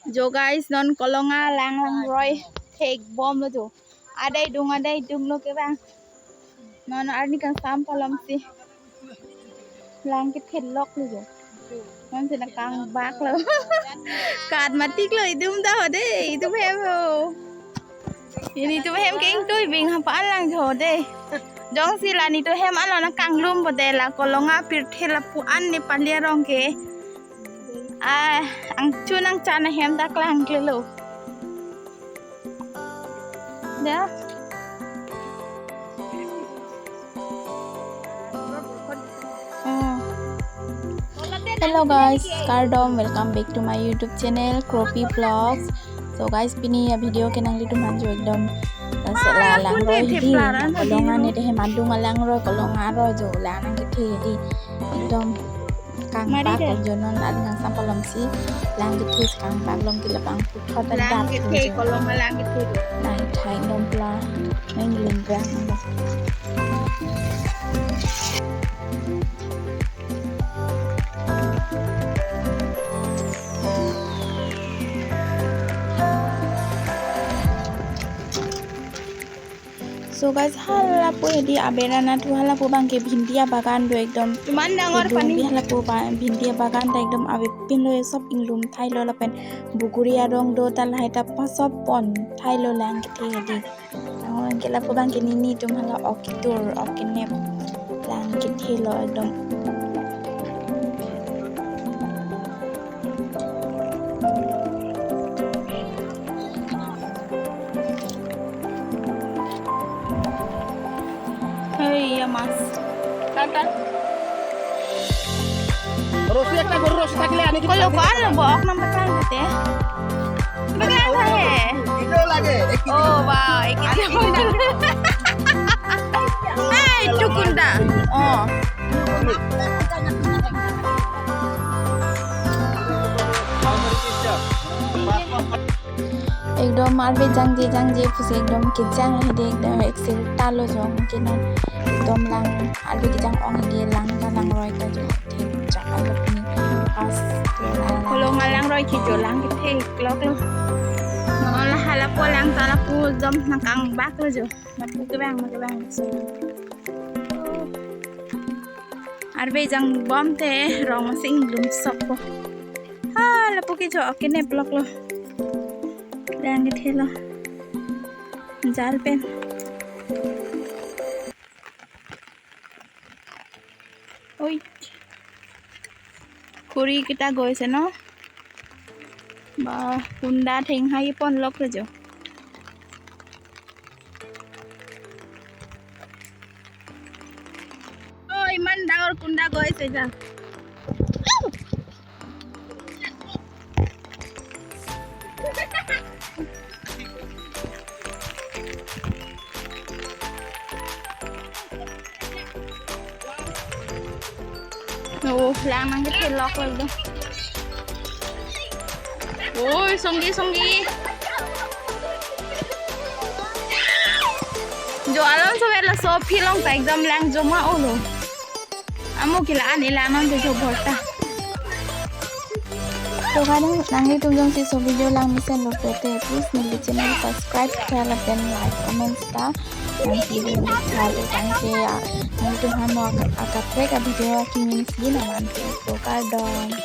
Jo guys non Kolonga lang roi take bom lo jo. Adai dung lo ke bang. Non arni kan sam palam si. Lang kethe lok lo jo. Non se na kang bak lo. Card matik lo idum da de idum hem ho. Ini tu hem keng tu bing hapa lang jo de. Jong si la ni tu hem alo na kang lum bo de la Kolonga pir thela pu an ni palia rong ke. Ang chunang chana hem dak lang klelo. Ya. Hello guys, Kardom, welcome back to my YouTube channel Kropi Vlogs. So guys, pini ya video ke nang litu manjo ekdom sala lang roi di Kolonga ne de mandung lang roi Kolonga roi jo la nang kethe di ekdom kang pa ko jonon ad nang sampalam si lang kethe kang pa lom ki lapang phot ta lang kethe Kolonga lang kethe nang thai nom pla nang ling grang ba. So guys, hala po di abera na tu hala po bang ke bhindia bagan do ekdom tuman dangor pani hala po bhindia bagan ta ekdom abe pinlo sop inglum thailo lapen buguria rong do tal haita pasop pon thailo lang ke di dangor ke la po bang ke nini tum hala okitur okinep lang ke thelo ekdom iya mas tata terus ya kan terus takle ani kalau kan bawa nam pakai gitu ya bagaimana ya itu lagi oh wow itu itu kunda oh एकदम मारबे जंग जे फुसे एकदम किचंग हेदे एकदम Excel तालो जम किनो एकदम lang Arbe किचंग ong हेदे lang का lang roi का जो थे चाका लपनी पास Kolonga lang roi ki jo lang ki the klok lo no la hala po lang ta la pu jom nang kang bak lo jo mat ke bang so arbe jang bom te rong sing lum sop po ha la pu ki jo kene blok lo lang kethe lo jal pen oi khuri kita goise no ba kunda theng hai pon lok le jo oi man daur kunda goise ja oh lang nang kethe lok lo do oi songgi jo alam so bela so philong ta exam lang joma olo amu kila ani la non jo bhorta so kadang nangi tum jong si so video lang misen lo pete please nil channel subscribe kala pen like comment sta dan video kali tangke ya nangi tum hamo akapreka video ki min si na man to Kardom.